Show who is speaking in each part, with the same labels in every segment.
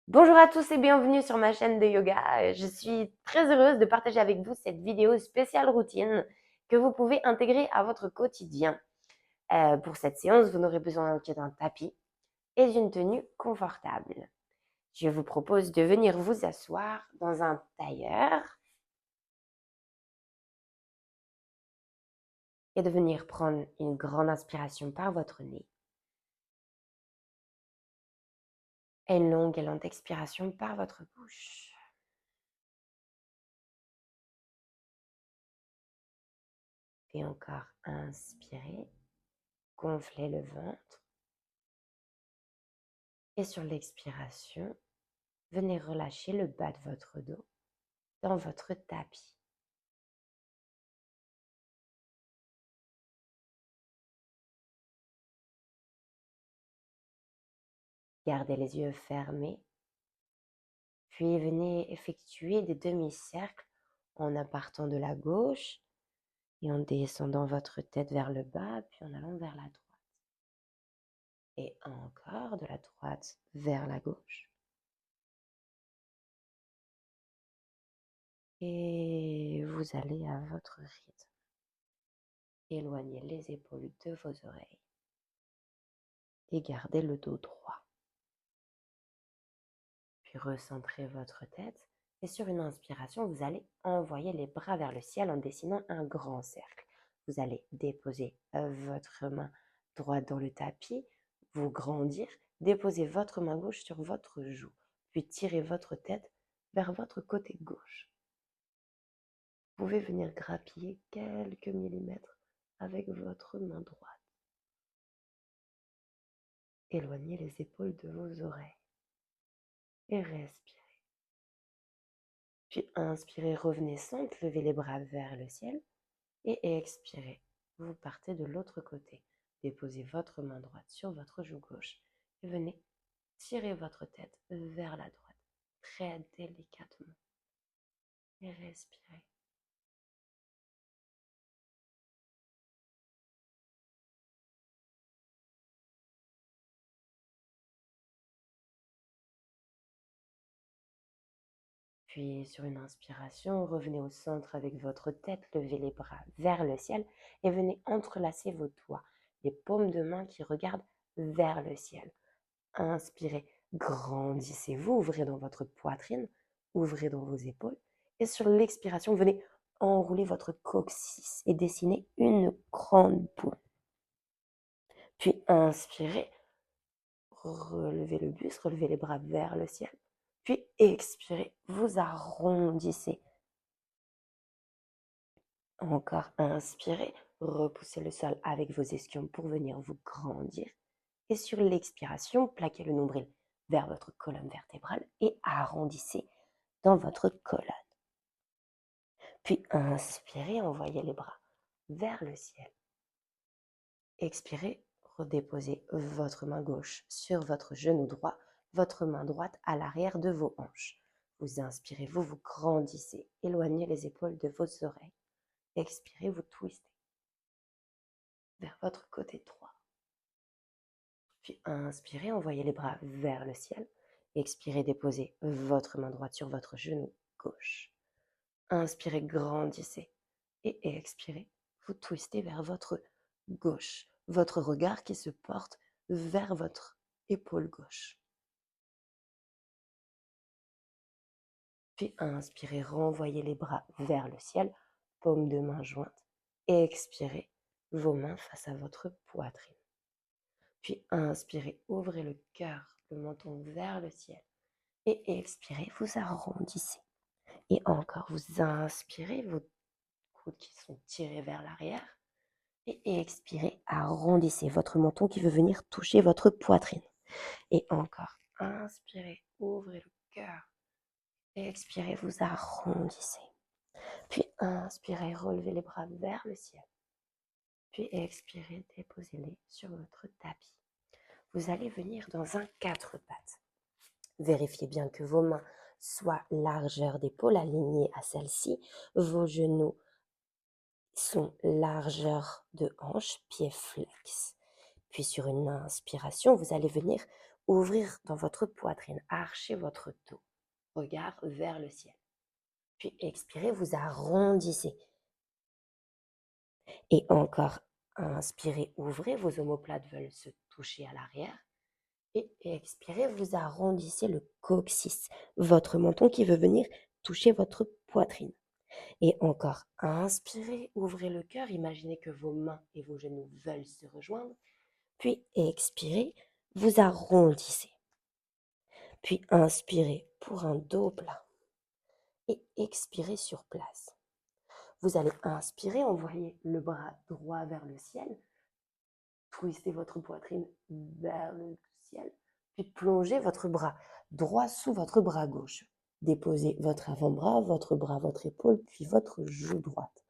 Speaker 1: Bonjour à tous et bienvenue sur ma chaîne de yoga. Je suis très heureuse de partager avec vous cette vidéo spéciale routine que vous pouvez intégrer à votre quotidien. Pour cette séance, vous n'aurez besoin que d'un tapis et d'une tenue confortable. Je vous propose de venir vous asseoir dans un tailleur et de venir prendre une grande inspiration par votre nez et une longue et lente expiration par votre bouche. Et encore, inspirez, gonflez le ventre. Et sur l'expiration, venez relâcher le bas de votre dos dans votre tapis. Gardez les yeux fermés, puis venez effectuer des demi-cercles en partant de la gauche et en descendant votre tête vers le bas, puis en allant vers la droite. Et encore de la droite vers la gauche. Et vous allez à votre rythme. Éloignez les épaules de vos oreilles et gardez le dos droit. Puis recentrez votre tête et sur une inspiration, vous allez envoyer les bras vers le ciel en dessinant un grand cercle. Vous allez déposer votre main droite dans le tapis, vous grandir, déposer votre main gauche sur votre joue, puis tirez votre tête vers votre côté gauche. Vous pouvez venir grappiller quelques millimètres avec votre main droite. Éloignez les épaules de vos oreilles et respirez. Puis inspirez, revenez centre, levez les bras vers le ciel et expirez. Vous partez de l'autre côté. Déposez votre main droite sur votre joue gauche et venez tirer votre tête vers la droite, très délicatement. Et respirez. Puis sur une inspiration, revenez au centre avec votre tête, levez les bras vers le ciel et venez entrelacer vos doigts, les paumes de main qui regardent vers le ciel. Inspirez, grandissez-vous, ouvrez dans votre poitrine, ouvrez dans vos épaules. Et sur l'expiration, venez enrouler votre coccyx et dessiner une grande boule. Puis inspirez, relevez le buste, relevez les bras vers le ciel. Puis expirez, vous arrondissez. Encore inspirez, repoussez le sol avec vos ischions pour venir vous grandir. Et sur l'expiration, plaquez le nombril vers votre colonne vertébrale et arrondissez dans votre colonne. Puis inspirez, envoyez les bras vers le ciel. Expirez, redéposez votre main gauche sur votre genou droit, votre main droite à l'arrière de vos hanches. Vous inspirez, vous vous grandissez, éloignez les épaules de vos oreilles. Expirez, vous twistez vers votre côté droit. Puis inspirez, envoyez les bras vers le ciel. Expirez, déposez votre main droite sur votre genou gauche. Inspirez, grandissez. Et expirez, vous twistez vers votre gauche. Votre regard qui se porte vers votre épaule gauche. Puis inspirez, renvoyez les bras vers le ciel, paume de main jointe. Et expirez, vos mains face à votre poitrine. Puis inspirez, ouvrez le cœur, le menton vers le ciel. Et expirez, vous arrondissez. Et encore, vous inspirez, vos coudes qui sont tirés vers l'arrière. Et expirez, arrondissez votre menton qui veut venir toucher votre poitrine. Et encore, inspirez, ouvrez le cœur. Et expirez, vous arrondissez. Puis inspirez, relevez les bras vers le ciel. Puis expirez, déposez-les sur votre tapis. Vous allez venir dans un 4 pattes. Vérifiez bien que vos mains soient largeur d'épaule alignées à celle-ci. Vos genoux sont largeur de hanche, pieds flex. Puis sur une inspiration, vous allez venir ouvrir dans votre poitrine, archez votre dos, regard vers le ciel. Puis expirez, vous arrondissez. Et encore, inspirez, ouvrez, vos omoplates veulent se toucher à l'arrière. Et expirez, vous arrondissez le coccyx, votre menton qui veut venir toucher votre poitrine. Et encore, inspirez, ouvrez le cœur, imaginez que vos mains et vos genoux veulent se rejoindre. Puis expirez, vous arrondissez. Puis inspirez pour un dos plat. Et expirez sur place. Vous allez inspirer, envoyer le bras droit vers le ciel. Twistez votre poitrine vers le ciel. Puis plongez votre bras droit sous votre bras gauche. Déposez votre avant-bras, votre épaule, puis votre joue droite.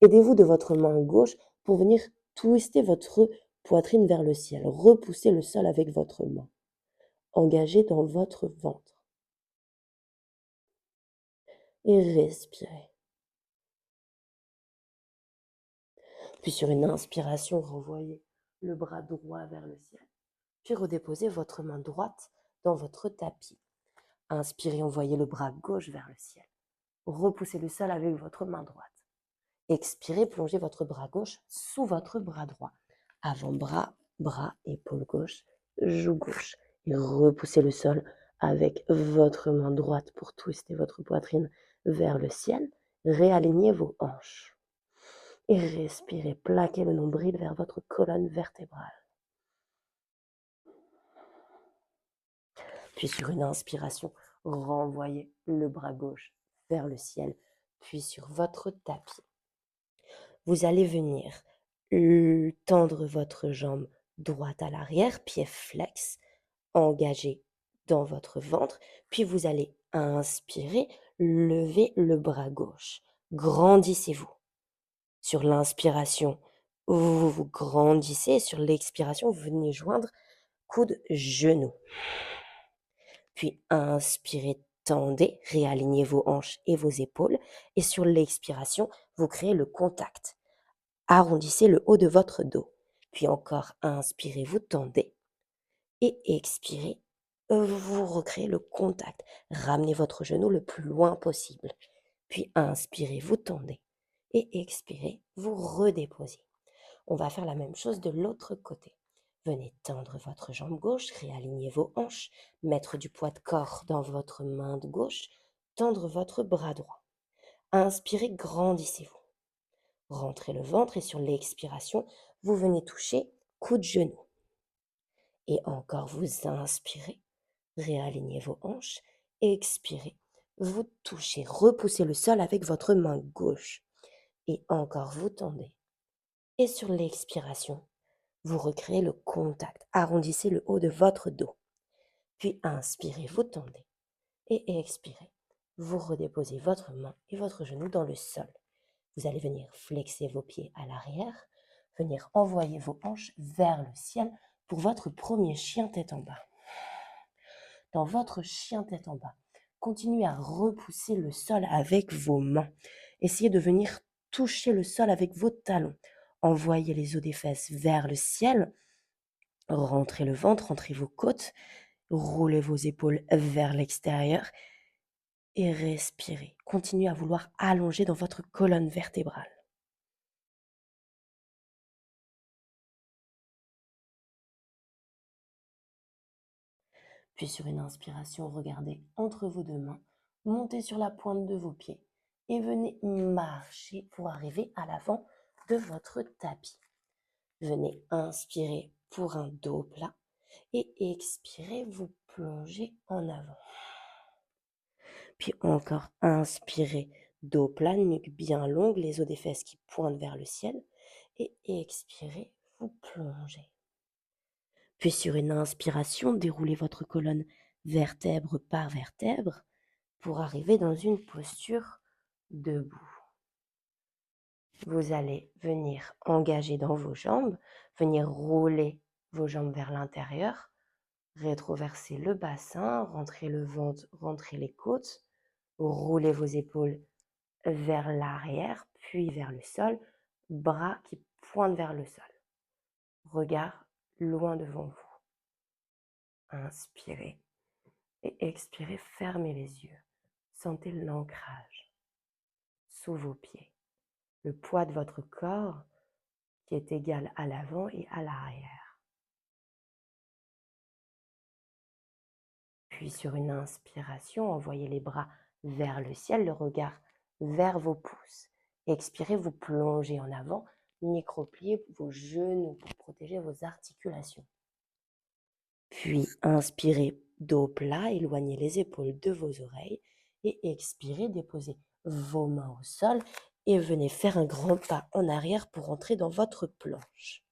Speaker 1: Aidez-vous de votre main gauche pour venir twister votre poitrine vers le ciel. Repoussez le sol avec votre main. Engagez dans votre ventre. Et respirez. Puis sur une inspiration, renvoyez le bras droit vers le ciel. Puis redéposez votre main droite dans votre tapis. Inspirez, envoyez le bras gauche vers le ciel. Repoussez le sol avec votre main droite. Expirez, plongez votre bras gauche sous votre bras droit. Avant-bras, bras, épaule gauche, joue gauche. Et repoussez le sol avec votre main droite pour twister votre poitrine vers le ciel. Réalignez vos hanches. Et respirez, plaquez le nombril vers votre colonne vertébrale. Puis sur une inspiration, renvoyez le bras gauche vers le ciel, puis sur votre tapis. Vous allez venir tendre votre jambe droite à l'arrière, pied flex, engagé dans votre ventre, puis vous allez inspirer, lever le bras gauche. Grandissez-vous. Sur l'inspiration, vous grandissez, sur l'expiration, vous venez joindre coude, genou. Puis inspirez, tendez, réalignez vos hanches et vos épaules. Et sur l'expiration, vous créez le contact. Arrondissez le haut de votre dos. Puis encore, inspirez, vous tendez. Et expirez, vous recréez le contact. Ramenez votre genou le plus loin possible. Puis inspirez, vous tendez. Et expirez, vous redéposez. On va faire la même chose de l'autre côté. Venez tendre votre jambe gauche, réalignez vos hanches, mettre du poids de corps dans votre main de gauche, tendre votre bras droit. Inspirez, grandissez-vous. Rentrez le ventre et sur l'expiration, vous venez toucher coude genou. Et encore, vous inspirez, réalignez vos hanches, expirez, vous touchez, repoussez le sol avec votre main gauche. Et encore, vous tendez. Et sur l'expiration, vous recréez le contact, arrondissez le haut de votre dos. Puis inspirez, vous tendez. Et expirez, vous redéposez votre main et votre genou dans le sol. Vous allez venir flexer vos pieds à l'arrière, venir envoyer vos hanches vers le ciel pour votre premier chien tête en bas. Dans votre chien tête en bas, continuez à repousser le sol avec vos mains. Essayez de venir toucher le sol avec vos talons. Envoyez les os des fesses vers le ciel. Rentrez le ventre, rentrez vos côtes. Roulez vos épaules vers l'extérieur. Et respirez. Continuez à vouloir allonger dans votre colonne vertébrale. Puis sur une inspiration, regardez entre vos deux mains, montez sur la pointe de vos pieds et venez marcher pour arriver à l'avant de votre tapis. Venez inspirer pour un dos plat et expirez, vous plongez en avant. Puis encore inspirez, dos plat, nuque bien longue, les os des fesses qui pointent vers le ciel et expirez, vous plongez. Puis sur une inspiration, déroulez votre colonne vertèbre par vertèbre pour arriver dans une posture debout. Vous allez venir engager dans vos jambes, venir rouler vos jambes vers l'intérieur, rétroverser le bassin, rentrer le ventre, rentrer les côtes, roulez vos épaules vers l'arrière, puis vers le sol, bras qui pointent vers le sol. Regard loin devant vous. inspirez et expirez, fermez les yeux. Sentez l'ancrage sous vos pieds, le poids de votre corps qui est égal à l'avant et à l'arrière. Puis sur une inspiration, envoyez les bras vers le ciel, le regard vers vos pouces. Expirez, vous plongez en avant, micro-pliez vos genoux pour protéger vos articulations. Puis inspirez, dos plat, éloignez les épaules de vos oreilles et expirez, déposez vos mains au sol et venez faire un grand pas en arrière pour entrer dans votre planche.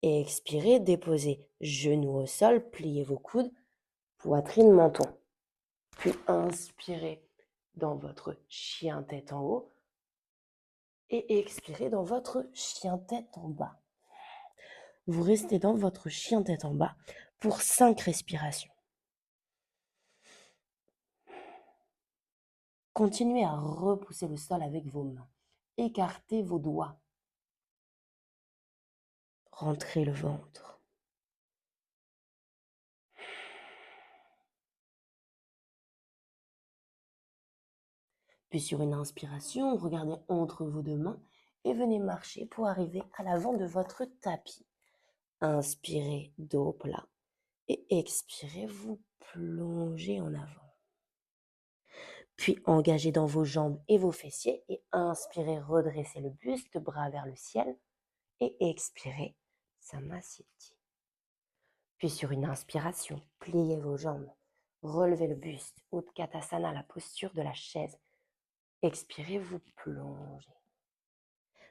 Speaker 1: Et expirez, déposez genoux au sol, pliez vos coudes, poitrine, menton. Puis inspirez dans votre chien tête en haut et expirez dans votre chien tête en bas. Vous restez dans votre chien tête en bas pour 5 respirations. Continuez à repousser le sol avec vos mains. Écartez vos doigts. Rentrez le ventre. Puis sur une inspiration, regardez entre vos deux mains et venez marcher pour arriver à l'avant de votre tapis. Inspirez, dos plat. Et expirez, vous plongez en avant. Puis engagez dans vos jambes et vos fessiers et inspirez, redressez le buste, bras vers le ciel et expirez, Samasthiti. Puis sur une inspiration, pliez vos jambes, relevez le buste, Utkatasana, la posture de la chaise. Expirez, vous plongez.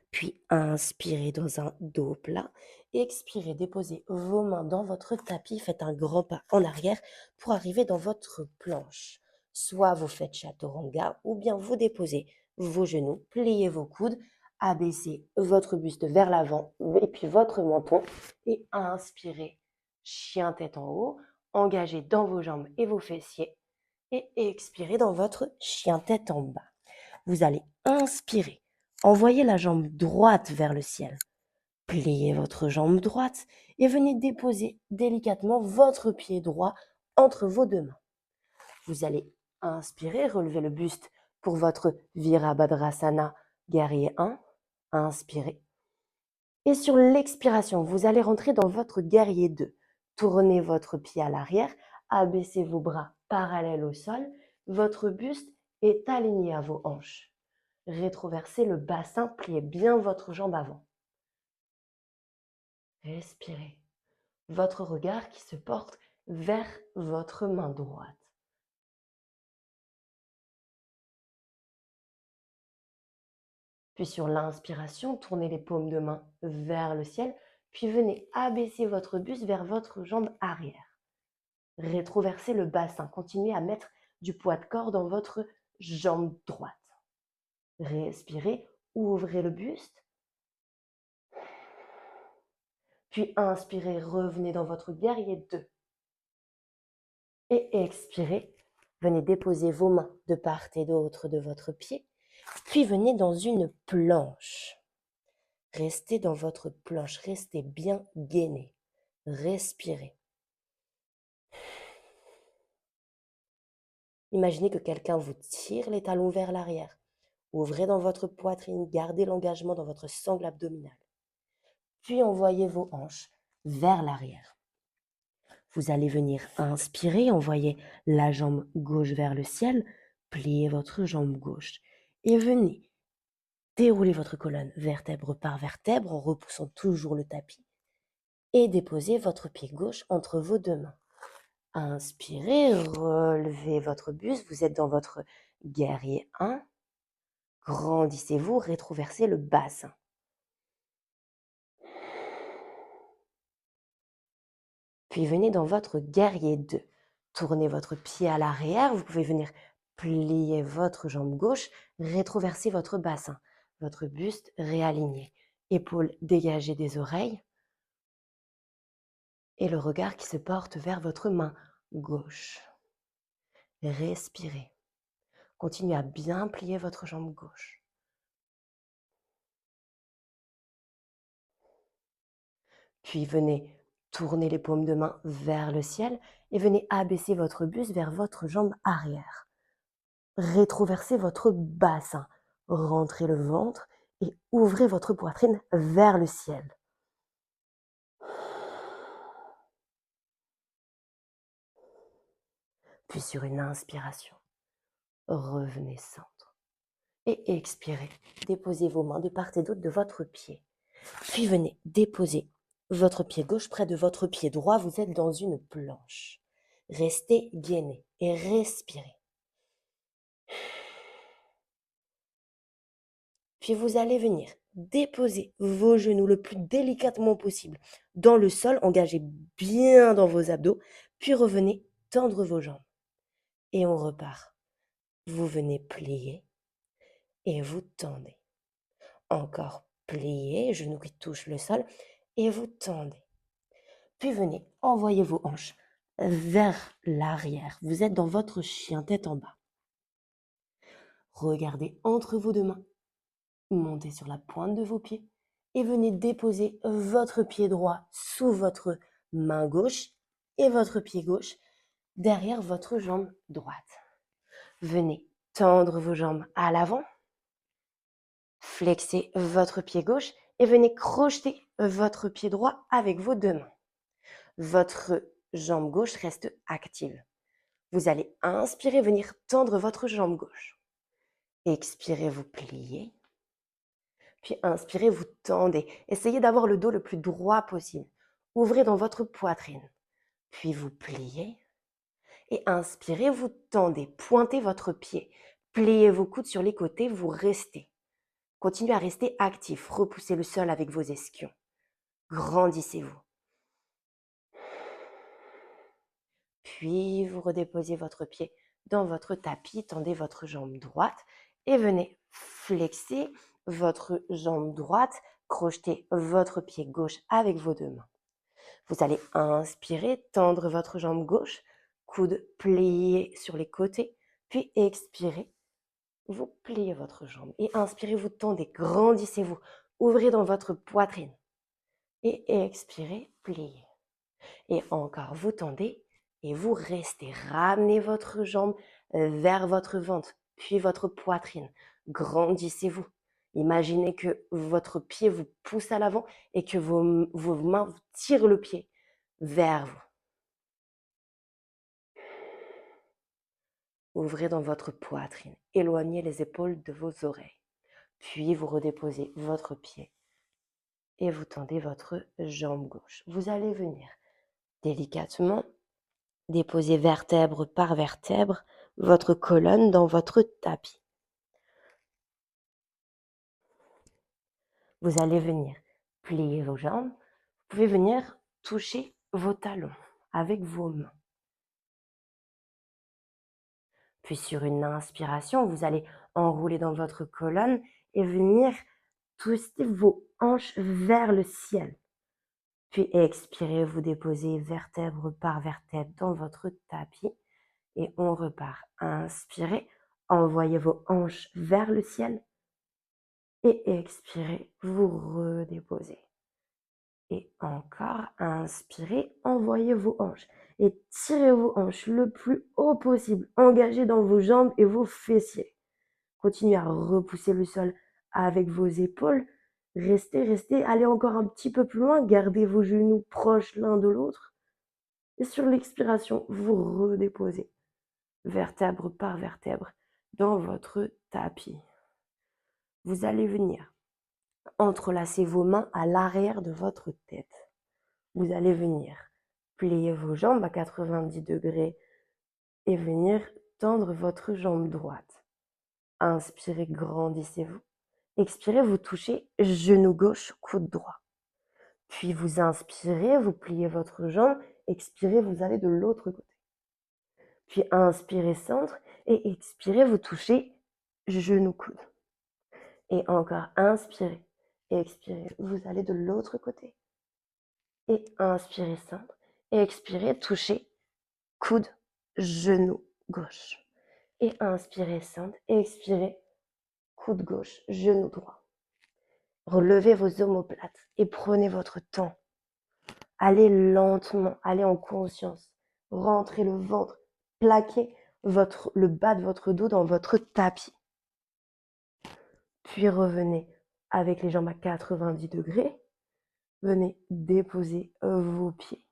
Speaker 1: Puis inspirez dans un dos plat. Expirez, déposez vos mains dans votre tapis. Faites un grand pas en arrière pour arriver dans votre planche. Soit vous faites chaturanga ou bien vous déposez vos genoux, pliez vos coudes, abaissez votre buste vers l'avant et puis votre menton. Et inspirez, chien tête en haut, engagez dans vos jambes et vos fessiers. Et expirez dans votre chien tête en bas. Vous allez inspirer. Envoyez la jambe droite vers le ciel. Pliez votre jambe droite et venez déposer délicatement votre pied droit entre vos deux mains. Vous allez inspirer, relever le buste pour votre Virabhadrasana guerrier 1. Inspirez. Et sur l'expiration, vous allez rentrer dans votre guerrier 2. Tournez votre pied à l'arrière, abaissez vos bras parallèles au sol, votre buste est aligné à vos hanches. Rétroversez le bassin, pliez bien votre jambe avant. Respirez. Votre regard qui se porte vers votre main droite. Puis sur l'inspiration, tournez les paumes de main vers le ciel, puis venez abaisser votre buste vers votre jambe arrière. Rétroversez le bassin, continuez à mettre du poids de corps dans votre jambe droite. Respirez, ouvrez le buste. Puis inspirez, revenez dans votre guerrier 2. Et expirez, venez déposer vos mains de part et d'autre de votre pied, puis venez dans une planche. Restez dans votre planche, restez bien gainé. Respirez. Imaginez que quelqu'un vous tire les talons vers l'arrière. Ouvrez dans votre poitrine, gardez l'engagement dans votre sangle abdominale. Puis envoyez vos hanches vers l'arrière. Vous allez venir inspirer, envoyer la jambe gauche vers le ciel, pliez votre jambe gauche et venez dérouler votre colonne vertèbre par vertèbre en repoussant toujours le tapis et déposez votre pied gauche entre vos deux mains. Inspirez, relevez votre buste, vous êtes dans votre guerrier 1. Grandissez-vous, rétroversez le bassin. Puis venez dans votre guerrier 2. Tournez votre pied à l'arrière, vous pouvez venir plier votre jambe gauche, rétroverser votre bassin, votre buste réaligné, épaules dégagées des oreilles et le regard qui se porte vers votre main gauche. Respirez. Continuez à bien plier votre jambe gauche. Puis venez tournez les paumes de main vers le ciel et venez abaisser votre buste vers votre jambe arrière. Rétroversez votre bassin, rentrez le ventre et ouvrez votre poitrine vers le ciel. Puis sur une inspiration, revenez centre et expirez. Déposez vos mains de part et d'autre de votre pied. Puis venez déposer votre pied gauche près de votre pied droit. Vous êtes dans une planche. Restez gainé et respirez. Puis vous allez venir déposer vos genoux le plus délicatement possible dans le sol. Engagez bien dans vos abdos. Puis revenez tendre vos jambes. Et on repart. Vous venez plier et vous tendez. Encore plier, genoux qui touchent le sol et vous tendez. Puis venez envoyer vos hanches vers l'arrière. Vous êtes dans votre chien, tête en bas. Regardez entre vos deux mains. Montez sur la pointe de vos pieds et venez déposer votre pied droit sous votre main gauche et votre pied gauche derrière votre jambe droite. Venez tendre vos jambes à l'avant. Flexez votre pied gauche et venez crocheter votre pied droit avec vos deux mains. Votre jambe gauche reste active. Vous allez inspirer, venir tendre votre jambe gauche. Expirez, vous pliez. Puis inspirez, vous tendez. Essayez d'avoir le dos le plus droit possible. Ouvrez dans votre poitrine. Puis vous pliez. Et inspirez, vous tendez. Pointez votre pied. Pliez vos coudes sur les côtés, vous restez. Continuez à rester actif. Repoussez le sol avec vos ischions. Grandissez-vous. Puis vous redéposez votre pied dans votre tapis. Tendez votre jambe droite et venez flexer votre jambe droite. Crochetez votre pied gauche avec vos deux mains. Vous allez inspirer, tendre votre jambe gauche, coude plié sur les côtés, puis expirez, vous pliez votre jambe et inspirez, vous tendez, grandissez-vous, ouvrez dans votre poitrine et expirez, pliez. Et encore, vous tendez et vous restez, ramenez votre jambe vers votre ventre, puis votre poitrine, grandissez-vous. Imaginez que votre pied vous pousse à l'avant et que vos mains vous tirent le pied vers vous. Ouvrez dans votre poitrine, éloignez les épaules de vos oreilles. Puis vous redéposez votre pied et vous tendez votre jambe gauche. Vous allez venir délicatement déposer vertèbre par vertèbre votre colonne dans votre tapis. Vous allez venir plier vos jambes. Vous pouvez venir toucher vos talons avec vos mains. Puis sur une inspiration, vous allez enrouler dans votre colonne et venir twister vos hanches vers le ciel. Puis expirez, vous déposez vertèbre par vertèbre dans votre tapis et on repart. Inspirez, envoyez vos hanches vers le ciel et expirez, vous redéposez. Et encore, inspirez, envoyez vos hanches et tirez vos hanches le plus haut possible. Engagez dans vos jambes et vos fessiers. Continuez à repousser le sol avec vos épaules. Restez, allez encore un petit peu plus loin. Gardez vos genoux proches l'un de l'autre. Et sur l'expiration, vous redéposez vertèbre par vertèbre dans votre tapis. Vous allez venir entrelacer vos mains à l'arrière de votre tête. Vous allez venir plier vos jambes à 90 degrés et venir tendre votre jambe droite. Inspirez, grandissez-vous. Expirez, vous touchez genou gauche, coude droit. Puis vous inspirez, vous pliez votre jambe. Expirez, vous allez de l'autre côté. Puis inspirez, centre. Et expirez, vous touchez genou, coude. Et encore, inspirez. Et expirez, vous allez de l'autre côté. Et inspirez, centre. Et expirez, touchez coude, genou gauche. Et inspirez, centre. Et expirez, coude gauche, genou droit. Relevez vos omoplates et prenez votre temps Allez lentement, allez en conscience. Rentrez le ventre, plaquez le bas de votre dos dans votre tapis. Puis revenez avec les jambes à 90 degrés. Venez déposer vos pieds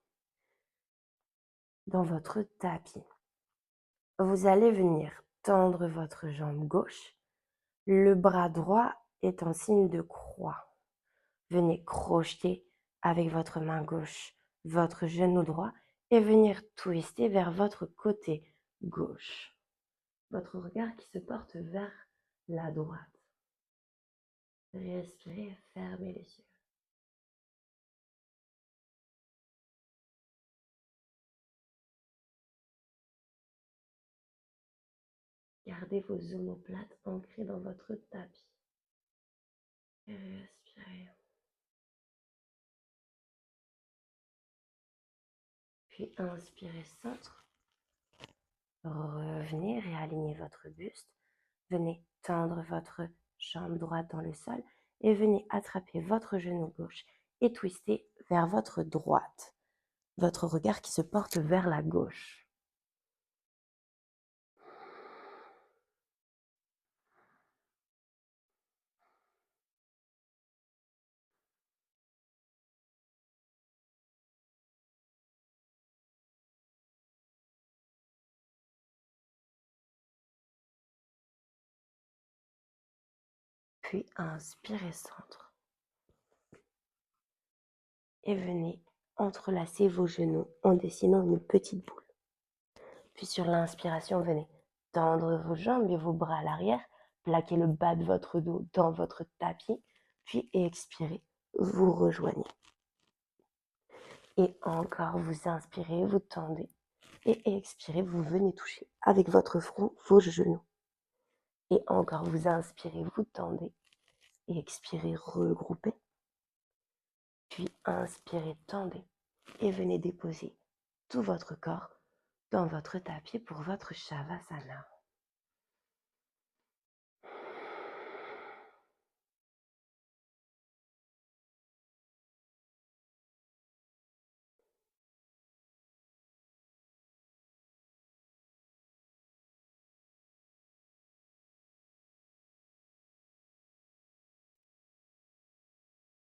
Speaker 1: dans votre tapis. Vous allez venir tendre votre jambe gauche. Le bras droit est en signe de croix. Venez crocheter avec votre main gauche votre genou droit et venir twister vers votre côté gauche. Votre regard qui se porte vers la droite. Respirez, fermez les yeux. Gardez vos omoplates ancrées dans votre tapis. Respirez. Puis inspirez centre. Revenez, réalignez votre buste. Venez tendre votre jambe droite dans le sol et venez attraper votre genou gauche et twister vers votre droite. Votre regard qui se porte vers la gauche. Puis inspirez centre. Et venez entrelacer vos genoux en dessinant une petite boule. Puis sur l'inspiration, venez tendre vos jambes et vos bras à l'arrière, plaquez le bas de votre dos dans votre tapis, puis expirez, vous rejoignez. Et encore, vous inspirez, vous tendez, et expirez, vous venez toucher avec votre front vos genoux. Et encore, vous inspirez, vous tendez, et expirez, regroupez. Puis inspirez, tendez, et venez déposer tout votre corps dans votre tapis pour votre Shavasana.